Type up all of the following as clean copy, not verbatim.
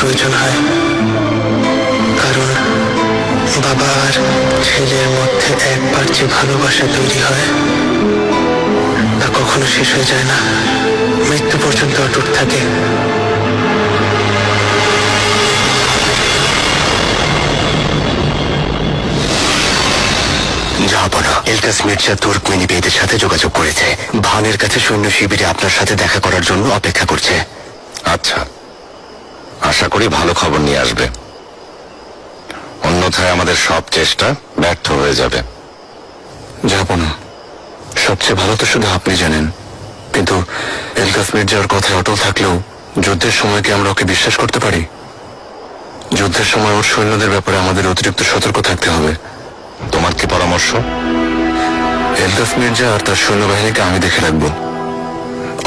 প্রয়োজন হয়, কারণ বাবা আর ছেলের মধ্যে একবার যে ভালোবাসা তৈরি হয় তা কখনো শেষ হয়ে যায় না, মৃত্যু পর্যন্ত অটুট থাকে। জাহাপনা, এলটাস মির্জা তুর্কমেনি বেদের সাথে যোগাযোগ করেছে। ভানের কাছে সৈন্য শিবিরে আপনার সাথে দেখা করার জন্য অপেক্ষা করছে। আচ্ছা, আশা করি ভালো খবর নিয়ে আসবে, অন্যথায় আমাদের সব চেষ্টা ব্যর্থ হয়ে যাবে। জাহাপনা, সবচেয়ে ভালো তো শুধু আপনি জানেন, কিন্তু এলটাস মির্জার কথায় অটল থাকলেও যুদ্ধের সময় কি আমরা ওকে বিশ্বাস করতে পারি? যুদ্ধের সময় ওর সৈন্যদের ব্যাপারে আমাদের অতিরিক্ত সতর্ক থাকতে হবে। তোমার কি পরামর্শ? এলটাস মির্জা আর তার সৈন্যবাহিনীকে আমি দেখে রাখবো,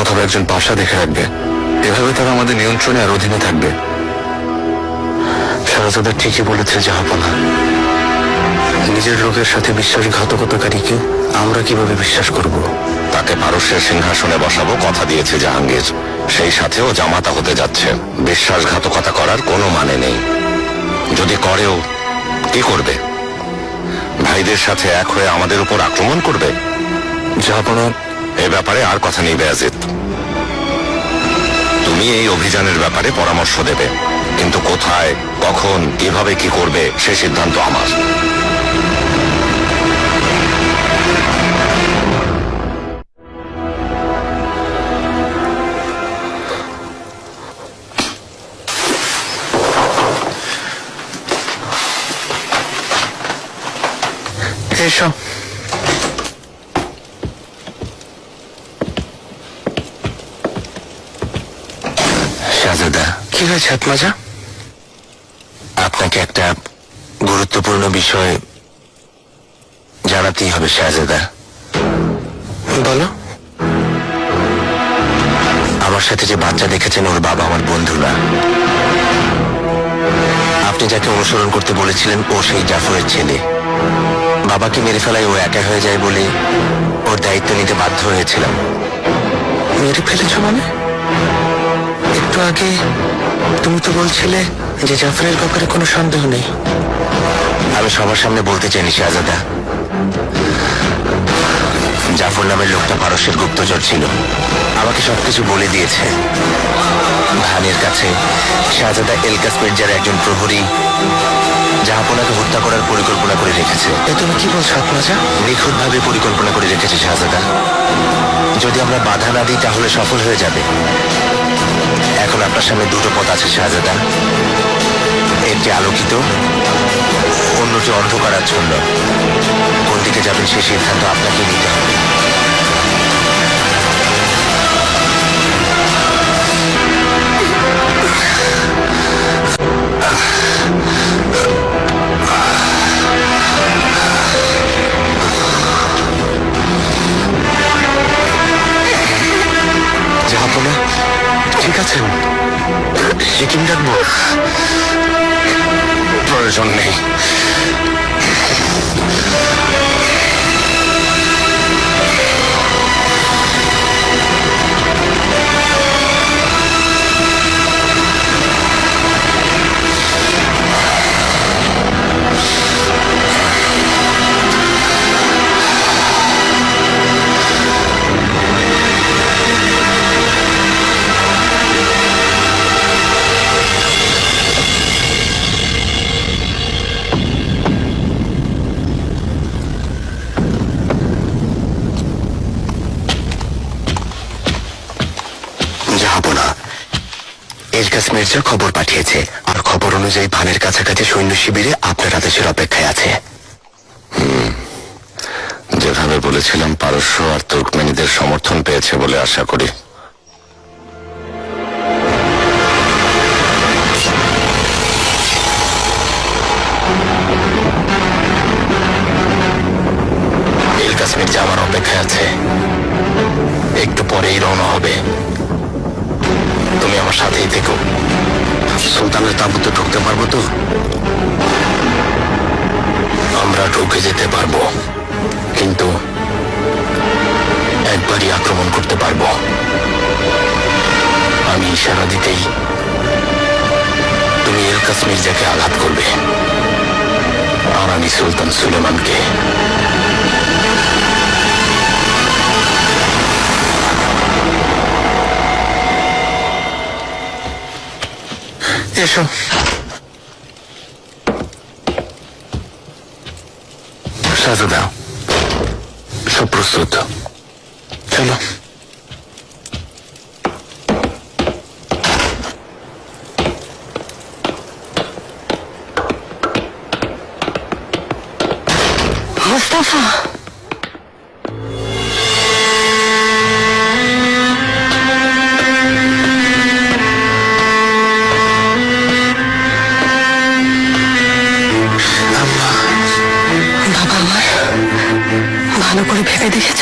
অথবা একজন পাশা দেখে রাখবে। এভাবে তারা আমাদের নিয়ন্ত্রণে আর অধীনে থাকবে। শাহজাদা ঠিকই বলেছে জাহাপনা, নিজের লোকের সাথে বিশ্বাসঘাতকতাকারীকে আমরা কিভাবে বিশ্বাস করব? তাকে পারস্যের সিংহাসনে বসাবো কথা দিয়েছে জাহাঙ্গীর, সেই সাথেও জামাতা হতে যাচ্ছে। বিশ্বাসঘাতকতা করার কোনো মানে নেই। যদি করেও কি করবে? ভাইদের সাথে এক হয়ে আমাদের উপর আক্রমণ করবে? জাহাপনা, এ ব্যাপারে আর কথা নেই বেয়াজিদ। তুমি এই অভিযানের ব্যাপারে পরামর্শ দেবে, কিন্তু কোথায়, কখন, কিভাবে কি করবে সে সিদ্ধান্ত আমার। এসো। শাহজাদা, কি হয়েছে আত্মাজা? আপনাকে একটা গুরুত্বপূর্ণ বিষয় জানাতেই হবে শাহজাদা। বলো। আমার সাথে যে বাচ্চা দেখেছেন ওর বাবা আমার বন্ধু না। আপনি যাকে অনুসরণ করতে বলেছিলেন ও সেই জাফরের ছেলে। বাবাকে মেরে ফেলায় ও একা হয়ে যায় বলে ওর দায়িত্ব নিতে বাধ্য হয়েছিলাম। মেরে ফেলেছ মানে? একটু আগে তুমি তো বলছিলে যে জাফরের ব্যাপারে কোনো সন্দেহ নেই। আমি সবার সামনে বলতে চাইনি শাহজাদা, জাফর নামের লোকটা পারস্যের গুপ্তচর ছিল, আমাকে সবকিছু বলে দিয়েছে। ভানের কাছে শাহজাদা এলটাস মির্জার একজন প্রহরী জাহাপনাকে হত্যা করার পরিকল্পনা করে রেখেছে। এ তুমি কি বলছো আত্মাজা? নিখুঁতভাবে পরিকল্পনা করে রেখেছে শাহজাদা। যদি আমরা বাধা না দিই তাহলে সফল হয়ে যাবে। এখন আপনার সামনে দুটো পথ আছে শাহজাদা, একটি আলোকিত, অন্যটি অন্ধকারাচ্ছন্ন। কোন দিকে যাবেন সে সিদ্ধান্ত আপনাকে নিতে হবে। জাহাপনা, ঠিক আছেন? হেকিম ডাকবো? প্রয়োজন নেই। এলটাস মির্জা খবর পাঠিয়েছে, আর খবর অনুযায়ী ভানের কাছাকাছি সৈন্য শিবিরে আপনার আদেশের অপেক্ষায় আছে। যেভাবে বলেছিলাম পারস্য আর তুর্কমেনীদের সমর্থন পেয়েছে বলে আশা করি। এলটাস মির্জা আমার অপেক্ষায় আছে, একটু পরেই রওনা হবে। তুমি আমার সাথেই থেকো। সুলতানের তাঁবুতে ঢুকতে পারবো তো? আমরা ঢুকে যেতে পারবো, কিন্তু একবারই আক্রমণ করতে পারবো। আমি ইশারা দিতেই এলকাস মির্জাকে আঘাত করবে, আর আমি সুলতান সুলেমানকে। এসো। শাহজাদা, সব প্রস্তুত, চলো। মুস্তাফা, বাবা আমার, ভালো করে ভেবে দেখেছ?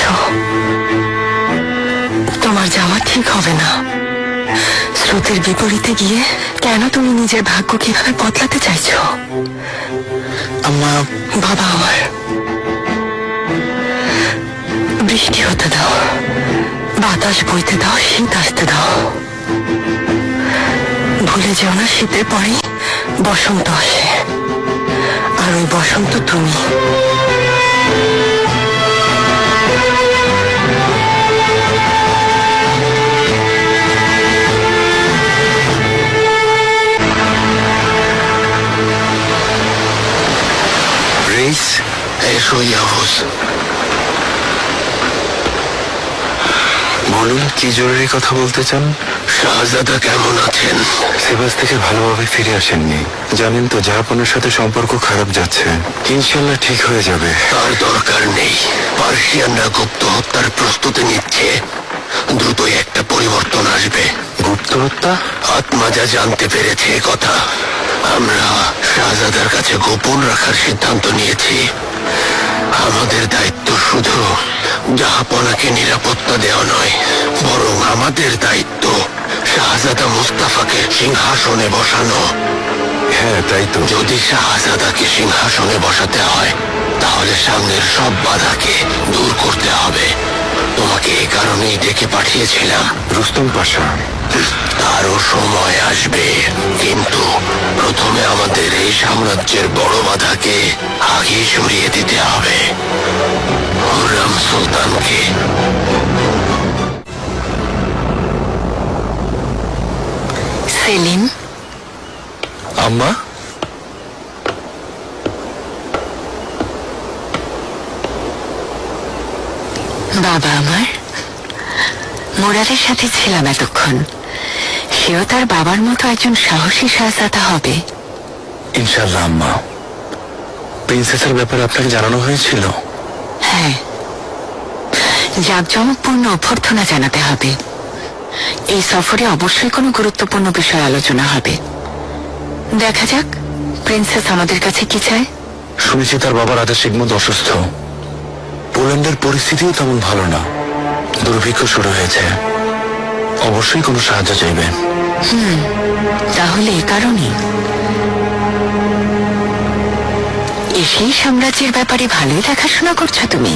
তোমার যাওয়া ঠিক হবে না। স্রোতের বিপরীতে গিয়ে কেন তুমি নিজের ভাগ্য কিভাবে বদলাতে চাইছো? আম্মা, বাবা আমার, বৃষ্টি হতে দাও, বাতাস বইতে দাও, শীত আসতে দাও। ভুলে যেও না, শীতের পরেই বসন্ত আসে, আর ওই বসন্ত তুমি। রেইস, এসো ইয়াহুস। বলুন, কি জরুরি কথা বলতে চান? শাহজাদা কেমন আছেন? সেবাস থেকে ভালোভাবে ফিরে আসেননি। জানেন তো, জাহাপনার সাথে সম্পর্ক খারাপ যাচ্ছে। ইনশাল্লাহ ঠিক হয়ে যাবে। তার দরকার নেই। পার্সিয়ানরা গুপ্ত হত্যার প্রস্তুতি নিচ্ছে। দ্রুতই একটা পরিবর্তন আসবে। গুপ্ত হত্যা? আত্মা যা জানতে পেরেছে এ কথা, আমরা শাহজাদার কাছে গোপন রাখার সিদ্ধান্ত নিয়েছি। আমাদের দায়িত্ব শুধু জাহাপনাকে নিরাপত্তা দেওয়া নয়, বরং আমাদের দায়িত্ব শাহজাদা মুস্তাফাকে সিংহাসনে বসানো। হ্যাঁ, তাই তো। যদি শাহজাদাকে সিংহাসনে বসাতে হয়, তাহলে সামনের সব বাধাকে দূর করতে হবে। তোমাকে এই কারণেই ডেকে পাঠিয়েছিলাম। রুস্তম পাশা, আরো সময় আসবে, কিন্তু প্রথমে আমাদের এই সাম্রাজ্যের বড় বাধাকে আগে সরিয়ে দিতে হবে, খুররম সুলতানকে। সেলিম, আম্মা, বাবা আমার, মোরালের সাথে ছিলাম এতক্ষণ। সেও তার বাবার মতো একজন সাহসী শাহজাদা হবে। ইনশাল্লাহ। আম্মা, প্রিন্সেসের ব্যাপারে আপনাকে জানানো হয়েছিল? হ্যাঁ, জাঁকজমকপূর্ণ অভ্যর্থনা জানাতে হবে। এই সফরে অবশ্যই কোনো গুরুত্বপূর্ণ বিষয় আলোচনা হবে। দেখা যাক প্রিন্সেস আমাদের কাছে কি চায়। শুনেছি তার বাবা রাজা সিগমুন্দ অসুস্থ। পোল্যান্ডের পরিস্থিতিও তেমন ভালো না, দুর্ভিক্ষ শুরু হয়েছে। অবশ্যই কোনো সাহায্য চাইবেন। তাহলে এ কারণে সেই সাম্রাজ্যের ব্যাপারে ভালোই দেখাশোনা করছো তুমি।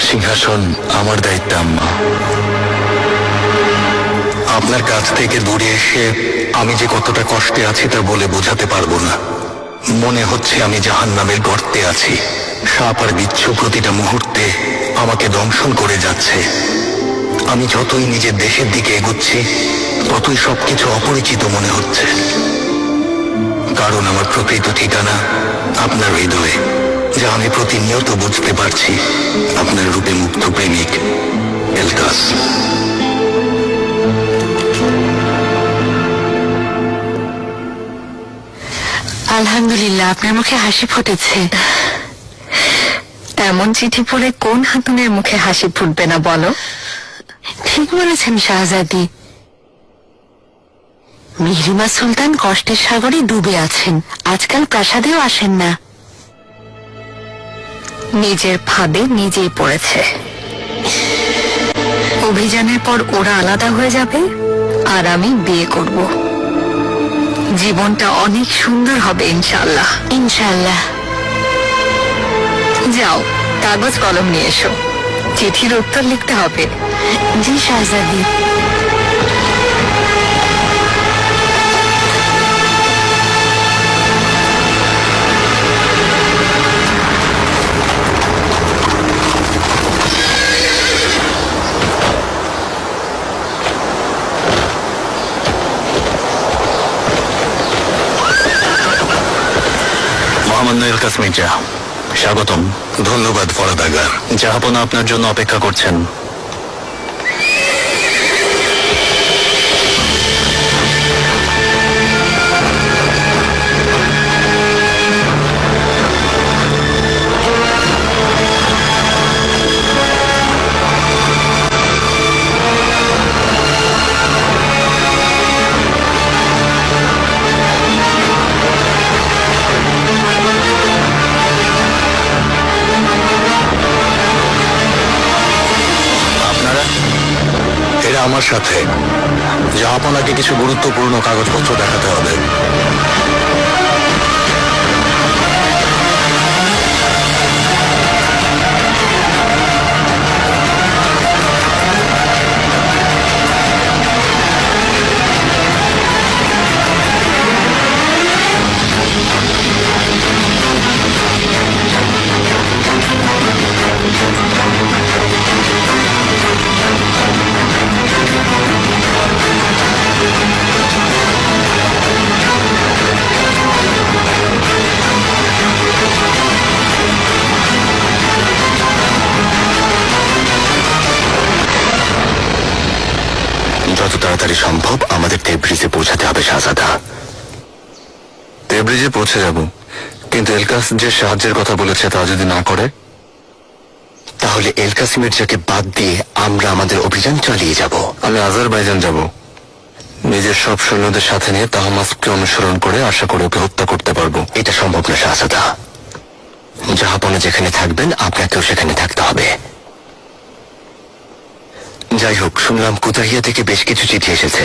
সিংহাসন আমার দায়িত্ব আম্মা। আপনার কাছ থেকে দূরে এসে আমি যে কতটা কষ্টে আছি তা বলে বোঝাতে পারবো না। মনে হচ্ছে আমি জাহান্নামের গর্তে আছি। সাপ আর বিচ্ছু প্রতিটা মুহূর্তে আমাকে দংশন করে যাচ্ছে। আমি যতই নিজের দেশের দিকে এগোচ্ছি, ততই সবকিছু অপরিচিত মনে হচ্ছে। কারণ আমার প্রকৃত ঠিকানা আপনার হৃদয়ে, যা আমি প্রতিনিয়ত বুঝতে পারছি। আপনার রূপে মুগ্ধ প্রেমিক এলকাস। আলহামদুলিল্লাহ, আপনার মুখে হাসি ফুটেছে। এমন চিঠি পড়ে কোন হাতুনের মুখে হাসি ফুটবে না বলো? ঠিক বলেছেন শাহজাদি। মিহরিমা সুলতান কষ্টের সাগরে ডুবে আছেন, আজকাল প্রাসাদেও আসেন না। নিজের ফাঁদে নিজেই পড়েছে। অভিযানের পর ওরা আলাদা হয়ে যাবে, আর আমি বিয়ে করব। জীবনটা অনেক সুন্দর হবে ইনশাআল্লাহ। ইনশাআল্লাহ। যাও, কাগজ কলম নিয়ে এসো, চিঠির উত্তর লিখতে হবে। জি শাহজাদি। মহামান্য এলকাস মির্জা, স্বাগতম। ধন্যবাদ ফরাদ আগা। জাহাপনা আপনার জন্য অপেক্ষা করছেন। আপনারা? এরা আমার সাথে। জাহাপনাকে কিছু গুরুত্বপূর্ণ কাগজপত্র দেখাতে হবে। যত তাড়াতাড়ি সম্ভব আমাদের তেব্রিজে পৌঁছাতে হবে শাহজাদা। তেব্রিজে পৌঁছে যাব, কিন্তু এলকাস যে সাহায্যের কথা বলেছে তা যদি না করে, তাহলে এলকাস মির্জাকে বাদ দিয়ে আমরা আমাদের অভিযান চালিয়ে যাব। আমি আজারবাইজান যাব। নিজের সব সৈন্যদের সাথে নিয়ে তাহমাসকে অনুসরণ করে আশা করে ওকে হত্যা করতে পারবো। এটা সম্ভব না শাহজাদা। জাহাপনা যেখানে থাকবেন আপনাকেও সেখানে থাকতে হবে। যাই হোক, শুনলাম কুতাহিয়া থেকে বেশ কিছু চিঠি এসেছে।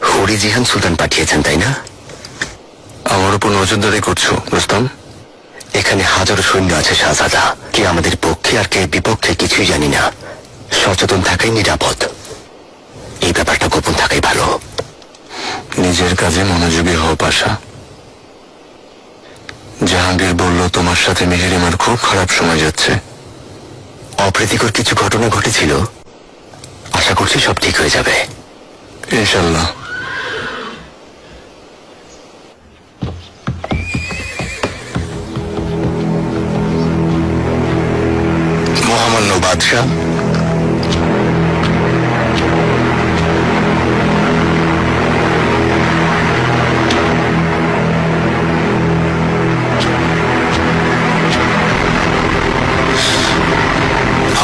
হরি জিহান সুলতান পাঠিয়েছেন, তাই না? আমার উপর নজরদারি করছো রুস্তম? এখানে হাজারো সৈন্য আছে শাহজাদা। কে আমাদের পক্ষে আর কে বিপক্ষে কিছুই জানি না। সচেতন থাকাই নিরাপদ। এই ব্যাপারটা গোপন থাকাই ভালো। নিজের কাজে মনোযোগী হও পাশা। জাহাঙ্গীর বলল তোমার সাথে মেহেরিমার খুব খারাপ সময় যাচ্ছে। অপ্রীতিকর কিছু ঘটনা ঘটেছিল। আশা করছি সব ঠিক হয়ে যাবে ইনশাল্লাহ। মহামান্য বাদশাহ,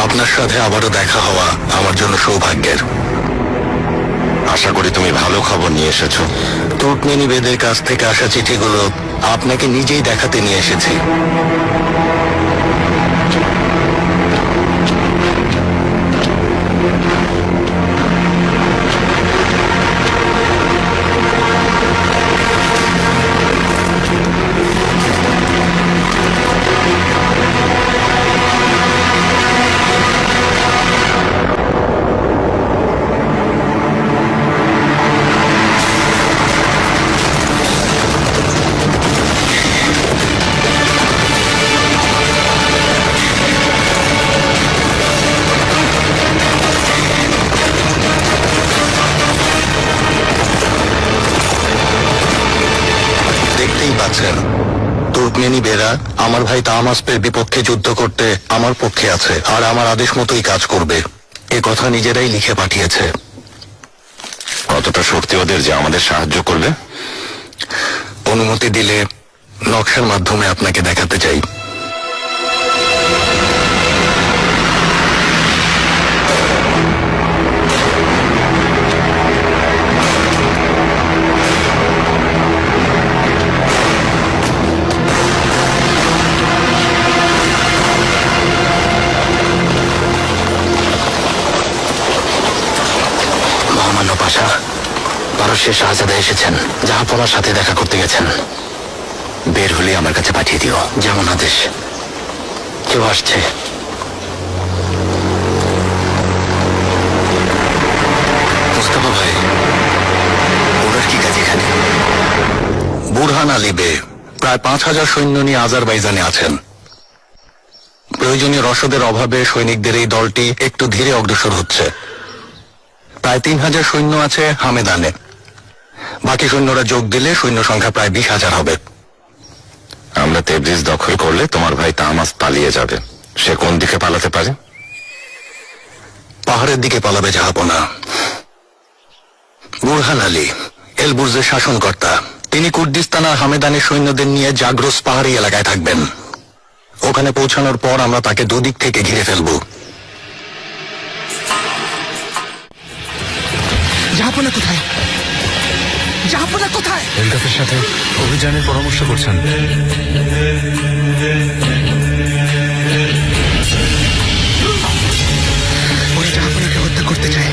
আপনার সাথে আবারও দেখা হওয়া আমার জন্য সৌভাগ্যের। আশা করি তুমি ভালো খবর নিয়ে এসেছো। তুর্কমেনি বেদের কাছ থেকে আসা চিঠিগুলো আপনাকে নিজেই দেখাতে নিয়ে এসেছি। তুর্কমেনি বেরা আমার ভাই তাহমাসপের বিপক্ষে যুদ্ধ করতে আমার পক্ষে আছে, আর আমার আদেশ মতোই কাজ করবে। এ কথা নিজেরাই লিখে পাঠিয়েছে। কতটা শক্তি ওদের যে আমাদের সাহায্য করবে? অনুমতি দিলে নকশার মাধ্যমে আপনাকে দেখাতে চাই। পাশা, পারস্যের শাহজাদা এসেছেন। জাহাপনার সাথে দেখা করতে গেছেন। বের হলে আমার কাছে পাঠিয়ে দিও, যেমন আদেশ। কেউ আসছে। মুস্তাফা ভাই, ওনার কি কাজ এখানে? বুরহান আলী বে প্রায় 5000 সৈন্য নিয়ে আজারবাইজানে আছেন। প্রয়োজনীয় রসদের অভাবে সৈনিকদের এই দলটি একটু ধীরে অগ্রসর হচ্ছে। প্রায় 3000 সৈন্য আছে হামেদানে। বাকি সৈন্যরা যোগ দিলে সৈন্য সংখ্যা প্রায় 20,000 হবে। আমরা তেব্রিজ দখল করলে তোমার ভাই তাহমাস পালিয়ে যাবে। সে কোন দিকে পালাতে পারে? পাহাড়ের দিকে পালাবে জাহাপনা। বুরহান আলী এলবুর্জের শাসনকর্তা, তিনি কুর্দিস্তান আর হামেদানের সৈন্যদের নিয়ে জাগ্রস পাহাড়ি এলাকায় থাকবেন। ওখানে পৌঁছানোর পর আমরা তাকে দুদিক থেকে ঘিরে ফেলব। জাহাপনা কোথায়? জাহাপনা কোথায়? এলকাফের সাথে অভিযানের পরামর্শ করছেন। ওরা জাহাপনাকে হত্যা করতে চায়।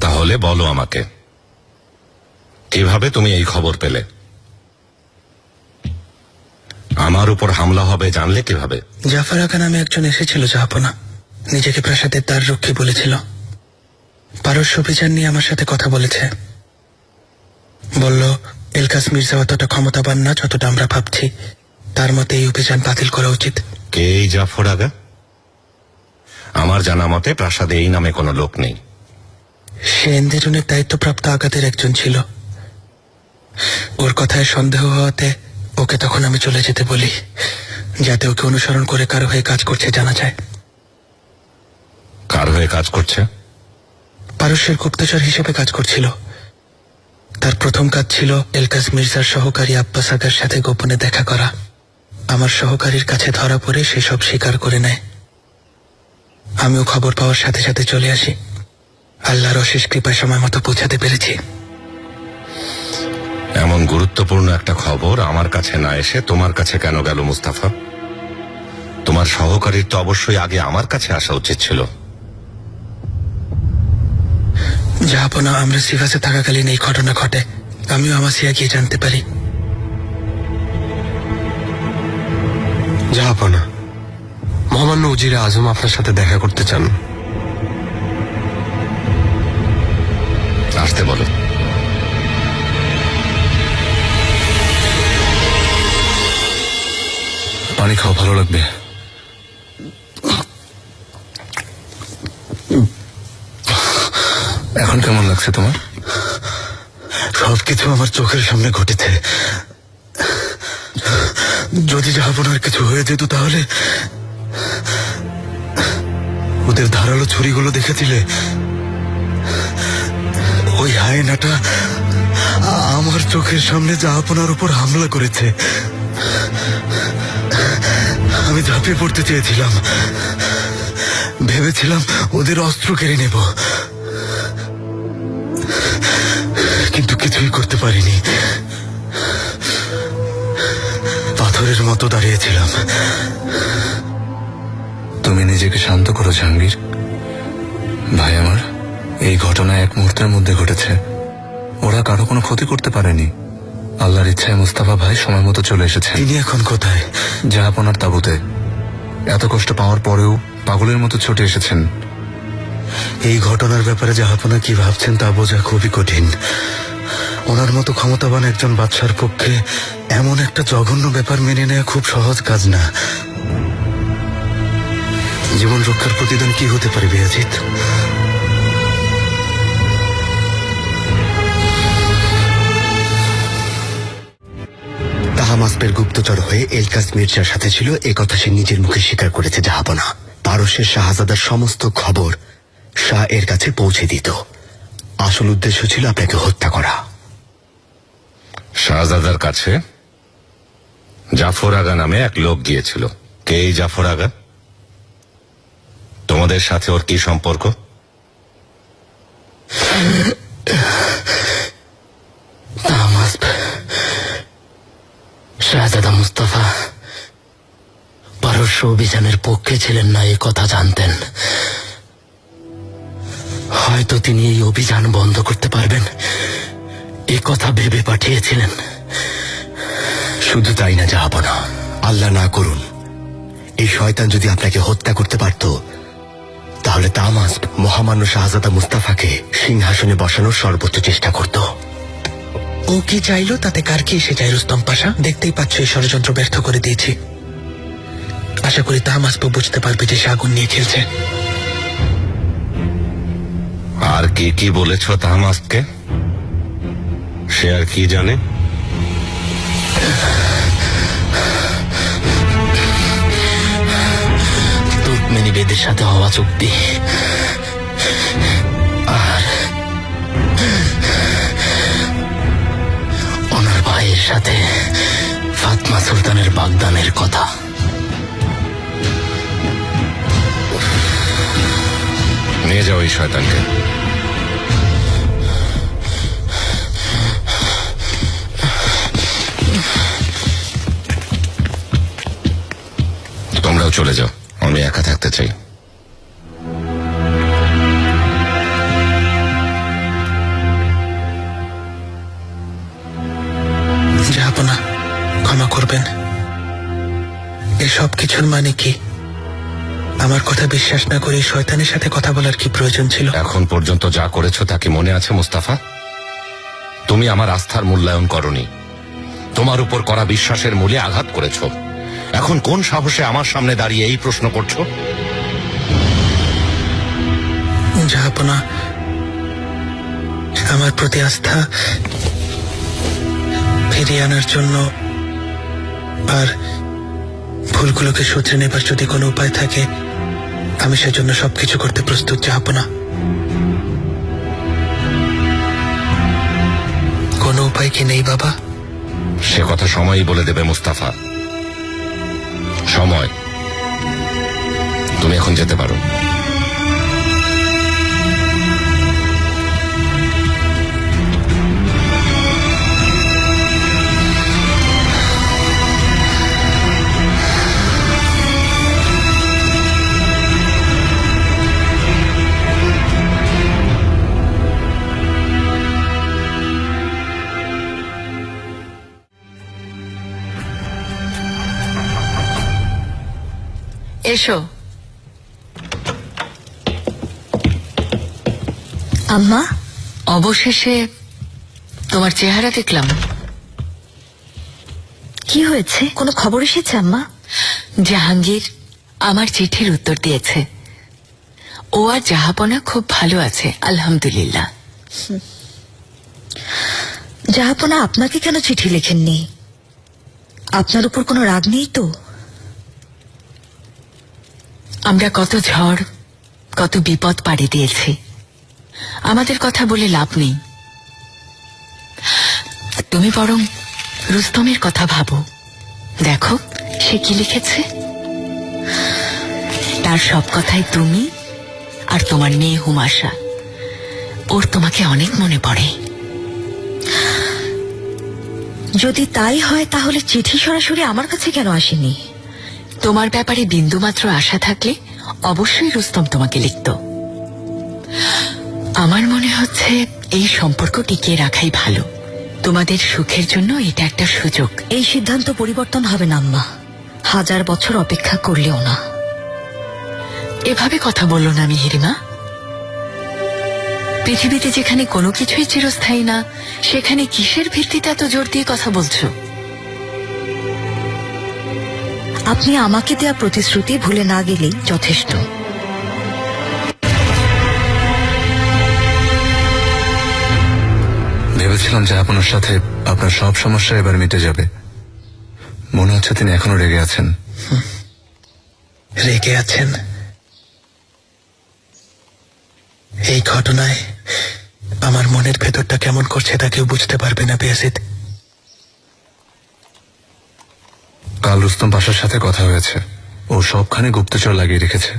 তাহলে বলো আমাকে, কিভাবে তুমি এই খবর পেলে? আমার উপর হামলা হবে জানলে কিভাবে? জাফর আকা নামে একজন এসেছিল জাহাপনা, নিজেকে প্রাসাদের দ্বার রক্ষী বলেছিল। পারস্য অভিযান নিয়ে আমার সাথে কথা বলেছে। বলল এলকাস মির্জা অতটা ক্ষমতাবান না যতটা আমরা ভাবছি। তার মতে এই অভিযান বাতিল করা উচিত। কে এই জাফর আগা? আমার জানা মতে প্রাসাদে এই নামে কোনো লোক নেই। সে এন্দেরুনের দায়িত্বপ্রাপ্ত আগাদের একজন ছিল। ওর কথায় সন্দেহ হওয়াতে ওকে তখন আমি চলে যেতে বলি, যাতে ওকে অনুসরণ করে কারো হয়ে কাজ করছে জানা যায়। কার হয়ে কাজ করছে? পারস্যের গুপ্তচর হিসেবে কাজ করছিল। তার প্রথম কাজ ছিল এলকাস মির্জার সহকারী আব্বাস আগার সাথে গোপনে দেখা করা। আমার সহকারীর কাছে ধরা পড়ে সে সব স্বীকার করে নেয়। আমিও খবর পাওয়ার সাথে সাথে চলে আসি। আল্লাহর অশেষ কৃপায় সময় মতো পৌঁছাতে পেরেছি। এমন গুরুত্বপূর্ণ একটা খবর আমার কাছে না এসে তোমার কাছে কেন গেল মুস্তাফা? তোমার সহকারীর তো অবশ্যই আগে আমার কাছে আসা উচিত ছিল। জাহাপনা, আমরা সিভাসে থাকাকালীন এই ঘটনা ঘটে। আমিও আমাসিয়া গিয়ে জানতে পারি। জাহাপনা, মহামান্য উজিরে আজম আপনার সাথে দেখা করতে চান। আসতে বলো। পানি খাওয়া ভালো লাগবে। এখন কেমন লাগছে তোমার? সবকিছু আমার চোখের সামনে ঘটেছে। যদি জাহাপনার কিছু হয়ে যেত তাহলে। ওদের ধারালো ছুরিগুলো দেখেছিলে? ওই হায়নাটা আমার চোখের সামনে জাহাপনার উপর হামলা করেছে। আমি ঝাঁপিয়ে পড়তে চেয়েছিলাম, ভেবেছিলাম ওদের অস্ত্র কেড়ে নেব, কিন্তু কিছু কিছুই করতে পারিনি, পাথরের মতো দাঁড়িয়েছিলাম। তুমি নিজেকে শান্ত করো জাহাঙ্গীর। ভাই আমার, এই ঘটনা এক মুহূর্তের মধ্যে ঘটেছে। ওরা কারো কোনো ক্ষতি করতে পারেনি। আল্লাহর ইচ্ছায় মুস্তাফা ভাই সময় মতো চলে এসেছেন। তিনি এখন কোথায়? জাহাপনার তাঁবুতে। এত কষ্ট পাওয়ার পরেও পাগলের মতো ছুটে এসেছেন। এই ঘটনার ব্যাপারে জাহাপনা কি ভাবছেন তা বোঝা খুবই কঠিন। ওনার মতো ক্ষমতাবান একজন বাদশার পক্ষে এমন একটা জঘন্য ব্যাপার মেনে নেওয়া খুব সহজ কাজ না। জীবন রক্ষার প্রতিদান কি হতে পারে বিয়াজিৎ? তাহামাসপের গুপ্তচর হয়ে এলকাস মির্জার সাথে ছিল, এ কথা সে নিজের মুখে স্বীকার করেছে জাহাপনা। পারস্যের শাহজাদার সমস্ত খবর শাহ এর কাছে পৌঁছে দিত। আসল উদ্দেশ্য ছিল আপনাকে হত্যা করা। শাহজাদার কাছে জাফর আগা নামে এক লোক গিয়েছিল। কে এই জাফর আগা? তোমাদের সাথে ওর কি সম্পর্ক? তাহামাসপ শাহজাদা মুস্তাফা পারস্য অভিযানের পক্ষে ছিলেন না, এ কথা জানতেন। হয়তো তিনি এই অভিযান বন্ধ করতে পারবেন, এ কথা ভেবে পাঠিয়েছিলেন। শুধু তাই না জাহাপনা, আল্লাহ না করুন এই শয়তান যদি আপনাকে হত্যা করতে পারত, তাহলে তামাসপ মহামান্য শাহজাদা মুস্তাফাকে সিংহাসনে বসানোর সর্বোচ্চ চেষ্টা করত। ও কি চাইলো তাতে কার কি এসে যায় রুস্তম পাশা? দেখতেই পাচ্ছ এই ষড়যন্ত্র ব্যর্থ করে দিয়েছি। আশা করি তামাসপ বুঝতে পারবে যে সে আগুন নিয়ে খেলছে। আর কি কি বলেছ তাহমাসকে? সে আর কি জানে? তুর্কমেনিবেদের সাথে হওয়া চুক্তি আর ওনার ভাইয়ের সাথে ফাতমা সুলতানের বাগদানের কথা। নিয়ে যাও এই শয়তানকে। তোমরাও চলে যাও, আমি একা থাকতে চাই। জাহাপনা, ক্ষমা করবেন। এসব কিছুর মানে কি? আমার কথা বিশ্বাস না করে শয়তানের সাথে কথা বলার কি প্রয়োজন ছিল? এখন পর্যন্ত যা করেছো তা কি মনে আছে মুস্তাফা? তুমি আমার আস্থার মূল্যায়ন করনি, তোমার উপর করা বিশ্বাসের মূলে আঘাত করেছো। এখন কোন সাহসে আমার সামনে দাঁড়িয়ে এই প্রশ্ন করছো? জাহাপনা, আমার প্রতি আস্থা ফিরিয়ে আনার জন্য আর ভুলগুলোকে শুধরে নেবার যদি কোনো উপায় থাকে, আমি সেজন্য সবকিছু করতে প্রস্তুত জাহাপনা। কোনো উপায় কি নেই বাবা? সে কথা সময়ই বলে দেবে মুস্তাফা। সময়। তুমি এখন যেতে পারো। এসো। আম্মা, অবশেষে তোমার চেহারা দেখলাম। কি হয়েছে? কোনো খবর এসেছে আম্মা? জাহাঙ্গীর আমার চিঠির উত্তর দিয়েছে। ও আর জাহাপনা খুব ভালো আছে, আলহামদুলিল্লাহ। জাহাপনা আপনাকে কেন চিঠি লেখেননি? আপনার উপর কোনো রাগ নেই তো? আমরা কত ঝড়, কত বিপদ পাড়ি দিয়েছি, আমাদের কথা বলে লাভ নেই। তুমি বরং রুস্তমের কথা ভাবো। দেখো সে কি লিখেছে। তার সব কথাই তুমি আর তোমার মেয়ে হুমাশা। ওর তোমাকে অনেক মনে পড়ে। যদি তাই হয় তাহলে চিঠি সরাসরি আমার কাছে কেন আসেনি? তোমার ব্যাপারে বিন্দুমাত্র আশা থাকলে অবশ্যই রুস্তম তোমাকে লিখত। আমার মনে হচ্ছে এই সম্পর্ক টিকিয়ে রাখাই ভালো। তোমাদের সুখের জন্য এটা একটা সুযোগ। এই সিদ্ধান্ত পরিবর্তন হবে না আম্মা, 1000 বছর অপেক্ষা করলেও না। এভাবে কথা বললো না মিহিরিমা। পৃথিবীতে যেখানে কোনো কিছুই চিরস্থায়ী না, সেখানে কিসের ভিত্তিতে এত জোর দিয়ে কথা বলছো? আপনি আমাকে দেয়া প্রতিশ্রুতি ভুলে না গেলেই যথেষ্ট। ভেবেছিলাম যে আপনার সাথে আপনার সব সমস্যা এবার মিটে যাবে। মনে হচ্ছে তিনি এখনো রেগে আছেন। রেগে আছেন? এই ঘটনায় আমার মনের ভেতরটা কেমন করছে তা কেউ বুঝতে পারবে না বেয়াজিদ। কাল রুস্তম পাশার সাথে কথা হয়েছে। ও সবখানে গুপ্তচর লাগিয়ে রেখেছে।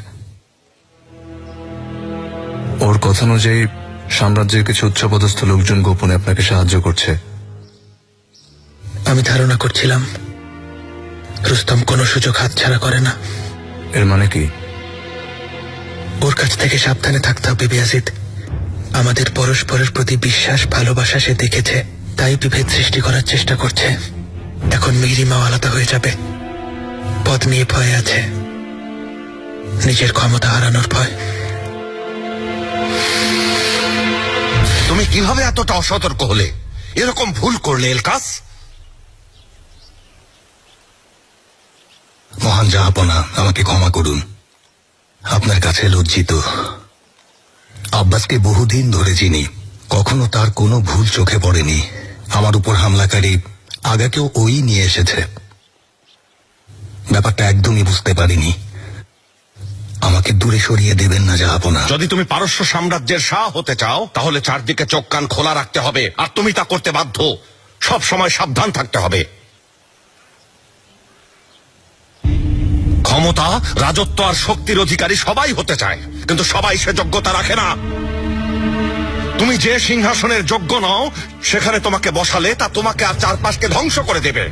ওর কথা অনুযায়ী সাম্রাজ্যের কিছু উচ্চপদস্থ লোকজন গোপনে আপনাকে সাহায্য করছে। আমি ধারণা করছিলাম রুস্তম কোনো সুযোগ হাতছাড়া করে না। এর মানে কি? ওর কাছ থেকে সাবধানে থাকতে হবে বেয়াজিদ। আমাদের পরস্পরের প্রতি বিশ্বাস ভালোবাসা সে দেখেছে, তাই বিভেদ সৃষ্টি করার চেষ্টা করছে। এখন মিহিরিমাও আলাদা হয়ে যাবে। পদ নিয়ে ভয় আছে, নিজের ক্ষমতা হারানোর ভয়। তুমি কিভাবে এতটা অসতর্ক হলে? এরকম ভুল করলে এলকাস? মহান জাহাপনা, আমাকে ক্ষমা করুন। আপনার কাছে লজ্জিত। আব্বাসকে বহুদিন ধরে চিনি, কখনো তার কোনো ভুল চোখে পড়েনি। আমার উপর হামলাকারী আগাকেও ওই নিয়ে এসেছে। ব্যাপারটা একদমই বুঝতে পারিনি। আমাকে দূরে সরিয়ে দেবেন না জাহাপনা। যদি তুমি পারস্য সাম্রাজ্যের শাহ হতে চাও তাহলে চারদিকে চোখ কান খোলা রাখতে হবে, আর তুমি তা করতে বাধ্য। সব সময় সাবধান থাকতে হবে। ক্ষমতা, রাজত্ব আর শক্তির অধিকারী সবাই হতে চায়, কিন্তু সবাই সে যোগ্যতা রাখে না। তুমি যে সিংহাসনের যোগ্য নও, সেখানে তোমাকে বসালে তা তোমাকে আর চারপাশকে ধ্বংস করে দেবে।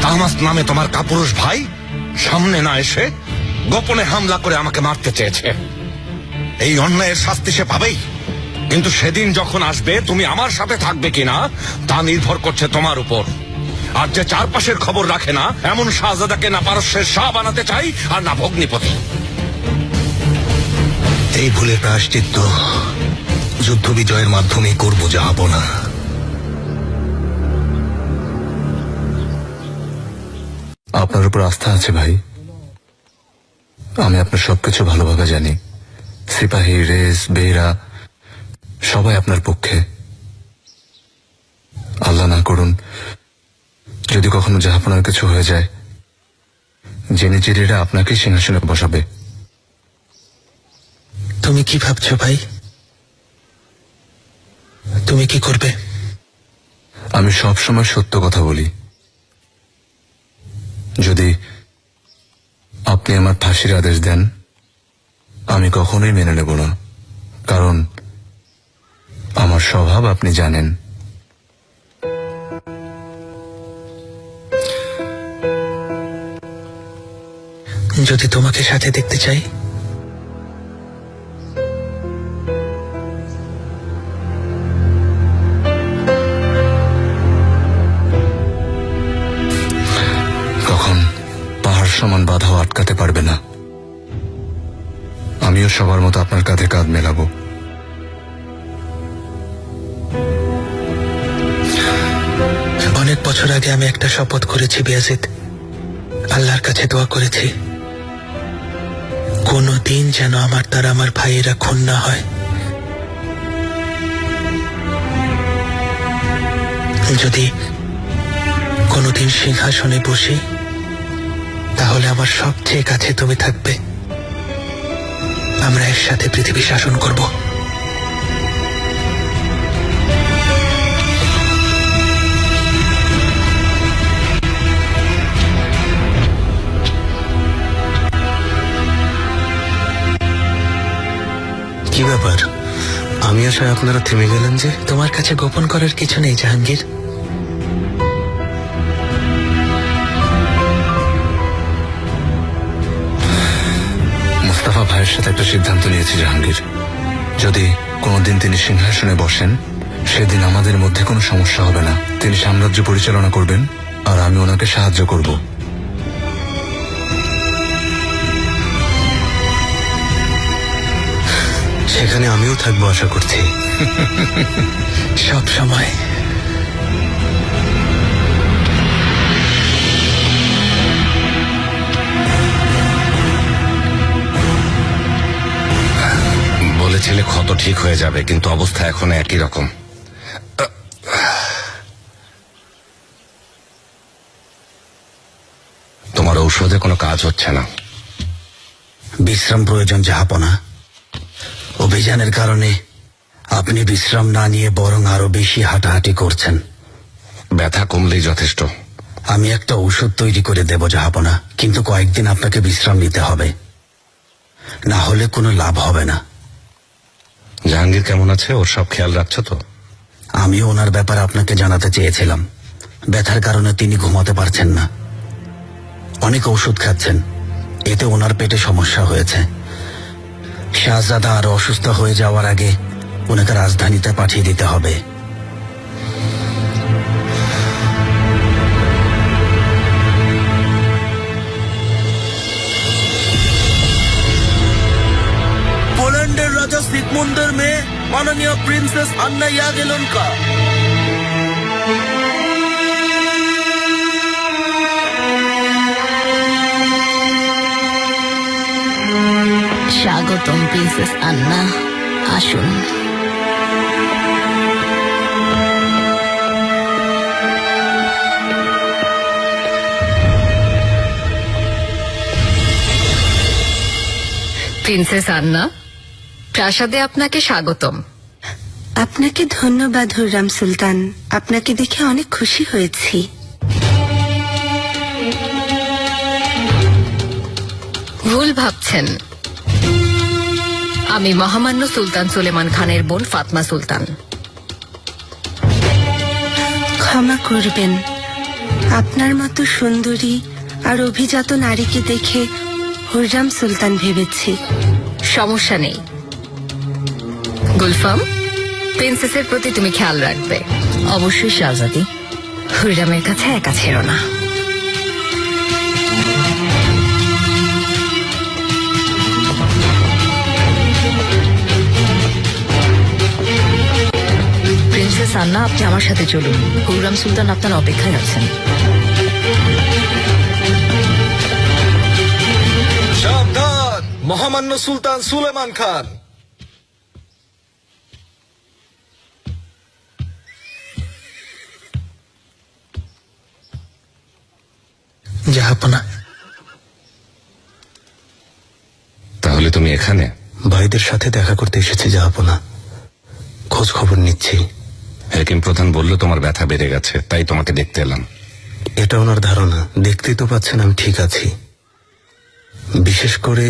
তাহমাস নামে তোমার কাপুরুষ ভাই সামনে না এসে গোপনে হামলা করে আমাকে মারতে চেয়েছে। এই অন্যায়ের শাস্তি সে পাবেই, কিন্তু সেদিন যখন আসবে তুমি আমার সাথে থাকবে কিনা তা নির্ভর করছে তোমার উপর। আর যে চারপাশের খবর রাখে না, এমন শাহজাদাকে না পারস্যের শাহ বানাতে চাই আর না ভগ্নিপতি। এই ভুলের প্রায়শ্চিত্ত যুদ্ধ বিজয়ের মাধ্যমে করব জাহাপনা। আপনার উপর আস্থা আছে ভাই। আমি আপনার সবকিছু ভালোভাবে জানি। সিপাহী, রেস, বেহরা সবাই আপনার পক্ষে। আল্লাহ না করুন যদি কখনো জাহাপনার কিছু হয়ে যায়, জেনেচিরিরা আপনাকে সিংহাসনে বসাবে। তুমি কি ভাবছো ভাই? তুমি কি করবে? আমি সব সময় সত্য কথা বলি। যদি আপনি আমার ফাঁসির আদেশ দেন, আমি কখনোই মেনে নেব না, কারণ আমার স্বভাব আপনি জানেন। যদি তোমাকে সাথে দেখতে চাই, কখন পাহাড় সমান বাধাও আটকাতে পারবে না। আমিও সবার মতো আপনার কাঁধে কাঁধ মেলাবো। অনেক বছর আগে আমি একটা শপথ করেছি বেয়াজিদ। আল্লাহর কাছে দোয়া করেছি, কোনো দিন যেন আমার দ্বারা আমার ভাইয়েরা খুন না হয়। যদি কোনোদিন সিংহাসনে বসি, তাহলে আমার সবচেয়ে কাছে তুমি থাকবে। আমরা একসাথে পৃথিবী শাসন করব। কি ব্যাপার? আমি আসায় আপনারা থেমে গেলেন যে? তোমার কাছে গোপন করার কিছু নেই জাহাঙ্গীর। মুস্তাফা ভাইয়ের সাথে একটা সিদ্ধান্ত নিয়েছি জাহাঙ্গীর। যদি কোনোদিন তিনি সিংহাসনে বসেন, সেদিন আমাদের মধ্যে কোনো সমস্যা হবে না। তিনি সাম্রাজ্য পরিচালনা করবেন আর আমি ওনাকে সাহায্য করব। সেখানে আমিও থাকবো আশা করছি। সব সময়। বলেছিলে ক্ষত ঠিক হয়ে যাবে, কিন্তু অবস্থা এখন একই রকম। তোমার ঔষধে কোনো কাজ হচ্ছে না। বিশ্রাম প্রয়োজন জাহাপনা। অভিযানের কারণে আপনি বিশ্রাম না নিয়ে বরং আরো বেশি হাঁটাহাঁটি করছেন। ব্যথা কমলেই যথেষ্ট। আমি একটা ঔষধ তৈরি করে দেব জাহাপনা, কিন্তু কয়েকদিন আপনাকে বিশ্রাম নিতে হবে, না হলে কোনো লাভ হবে না। জাহাঙ্গীর কেমন আছে? ওর সব খেয়াল রাখছো তো? আমিও ওনার ব্যাপারে আপনাকে জানাতে চেয়েছিলাম। ব্যথার কারণে তিনি ঘুমাতে পারছেন না, অনেক ঔষধ খাচ্ছেন, এতে ওনার পেটে সমস্যা হয়েছে। শাহজাদা আরো অসুস্থ হয়ে যাওয়ার আগে ওনাকে রাজধানীতে পাঠিয়ে দিতে হবে। পোল্যান্ডের রাজা সিগমুন্ডের মেয়ে মাননীয় প্রিন্সেস আন্না ইয়াগেলনকা। স্বাগতম প্রিন্সেস আন্না, আসুন। প্রিন্সেস আন্না, প্রাসাদে আপনাকে স্বাগতম। আপনাকে ধন্যবাদ হুররাম সুলতান, আপনাকে দেখে অনেক খুশি হয়েছি। ভুল ভাবছেন, আমি মহামান্য সুলতান সুলেমান খানের বোন ফাতমা সুলতান। ক্ষমা করবেন, আপনার মতো সুন্দরী আর অভিজাত নারীকে দেখে হুররাম সুলতান ভেবেছি। সমস্যা নেই গুলফাম, প্রিন্সেসের প্রতি তুমি খেয়াল রাখবে। অবশ্যই শাহজাদি। হুররামের কাছে একা ছেড়ো না। প্রিন্সেস আন্না, আপনি আমার সাথে চলুন। হুররাম সুলতান আপনার অপেক্ষায় আছেন। সাবধান, মহামান্য সুলতান সুলেমান খান। জাহাপনা, তাহলে তুমি এখানে? ভাইদের সাথে দেখা করতে এসেছি জাহাপনা, খোঁজ খবর নিচ্ছি। হেকিম প্রধান বলল তোমার ব্যথা বেড়ে গেছে, তাই তোমাকে দেখতে এলাম। এটা ওনার ধারণা। দেখতেই তো পাচ্ছেন আমি ঠিক আছি। বিশেষ করে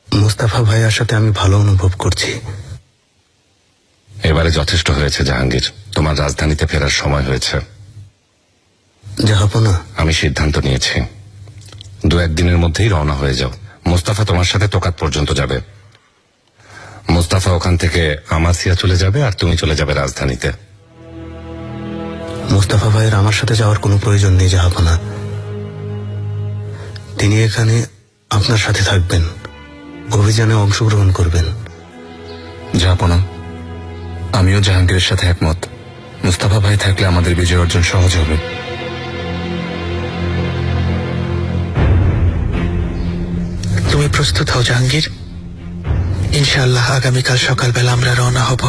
মুস্তাফা ভাইয়ার সাথে আমি ভালো অনুভব করছি। এবারে যথেষ্ট হয়েছে জাহাঙ্গীর, তোমার রাজধানীতে ফেরার সময় হয়েছে। জাহাপনা, আমি সিদ্ধান্ত নিয়েছি, 2-1 দিনের মধ্যেই রওনা হয়ে যাও। মুস্তাফা তোমার সাথে তোকাত পর্যন্ত যাবে। মুস্তাফা ওখান থেকে আমাসিয়া চলে যাবে আর তুমি চলে যাবে রাজধানীতে। মুস্তাফা ভাইয়ের আমার সাথে যাওয়ার কোনো প্রয়োজন নেই জাহাপনা। তিনি এখানে আপনার সাথে থাকবেন, অভিযানে অংশগ্রহণ করবেন। জাহাপনা, আমিও জাহাঙ্গীরের সাথে একমত। মুস্তাফা ভাই থাকলে আমাদের বিজয় অর্জন সহজ হবে। তুমি প্রস্তুত হও জাহাঙ্গীর। ইনশাআল্লাহ আগামীকাল সকালবেলা আমরা রওনা হব।